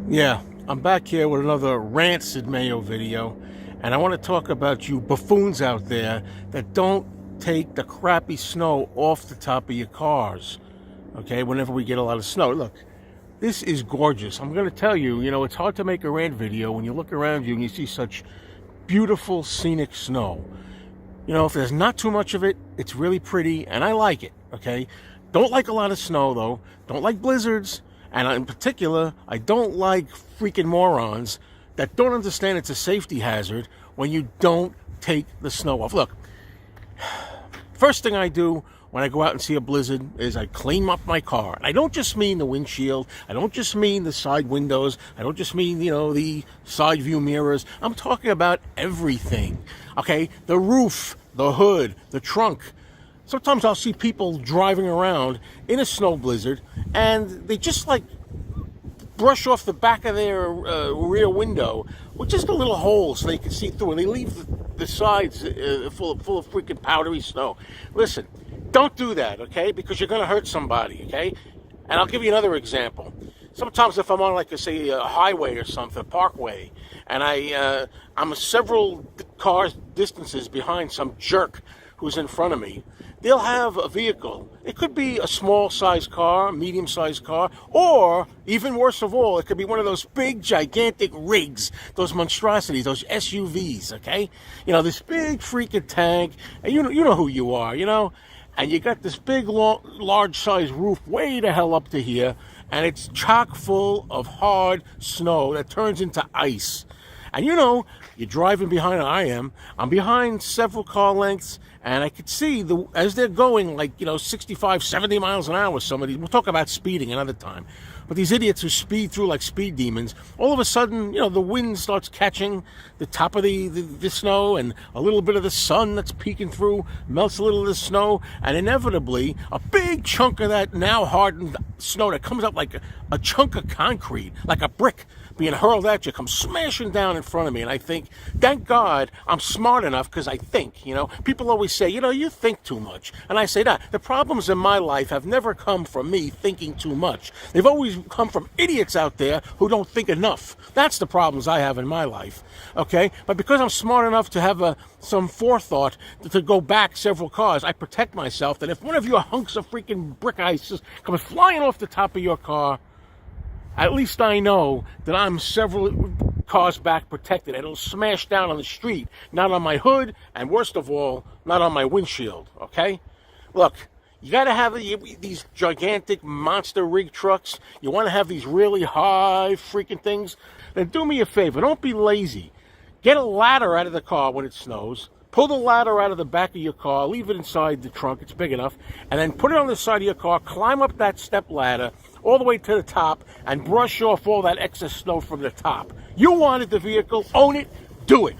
Yeah, I'm back here with another RanTcid Mayo video, and I want to talk about you buffoons out there that don't take the crappy snow off the top of your cars, okay, whenever we get a lot of snow. Look, this is gorgeous. I'm going to tell you, it's hard to make a rant video when you look around you and you see such beautiful, scenic snow. If there's not too much of it, it's really pretty, and I like it, okay? Don't like a lot of snow, though. Don't like blizzards. And in particular, I don't like freaking morons that don't understand it's a safety hazard when you don't take the snow off. Look, first thing I do when I go out and see a blizzard is I clean up my car. And I don't just mean the windshield. I don't just mean the side windows. I don't just mean, the side view mirrors. I'm talking about everything, okay? The roof, the hood, the trunk. Sometimes I'll see people driving around in a snow blizzard, and they just brush off the back of their rear window with just a little hole so they can see through, and they leave the sides full of freaking powdery snow. Listen, don't do that, okay? Because you're going to hurt somebody, okay? And I'll give you another example. Sometimes if I'm on, a highway or something, a parkway, and I'm several cars distances behind some jerk who's in front of me, they'll have a vehicle. It could be a small-sized car, a medium-sized car, or, even worse of all, it could be one of those big, gigantic rigs, those monstrosities, those SUVs, okay? This big freaking tank, and you know who you are, and you got this big, large-sized roof way the hell up to here, and it's chock full of hard snow that turns into ice. And you're driving behind, I'm behind several car lengths, and I could see, as they're going 65, 70 miles an hour, some of these, we'll talk about speeding another time, but these idiots who speed through like speed demons, all of a sudden, the wind starts catching the top of the snow, and a little bit of the sun that's peeking through melts a little of the snow, and inevitably, a big chunk of that now hardened snow that comes up like a chunk of concrete, like a brick, being hurled at you, comes smashing down in front of me. And I think, thank God I'm smart enough, because I think, people always say, you think too much. And I say that. The problems in my life have never come from me thinking too much. They've always come from idiots out there who don't think enough. That's the problems I have in my life, okay? But because I'm smart enough to have some forethought to go back several cars, I protect myself that if one of your hunks of freaking brick ice comes flying off the top of your car, at least I know that I'm several cars back protected. It'll smash down on the street, not on my hood, and worst of all, not on my windshield, okay? Look, you got to have these gigantic monster rig trucks. You want to have these really high freaking things. Then do me a favor. Don't be lazy. Get a ladder out of the car when it snows. Pull the ladder out of the back of your car, leave it inside the trunk, it's big enough, and then put it on the side of your car, climb up that step ladder all the way to the top, and brush off all that excess snow from the top. You wanted the vehicle, own it, do it.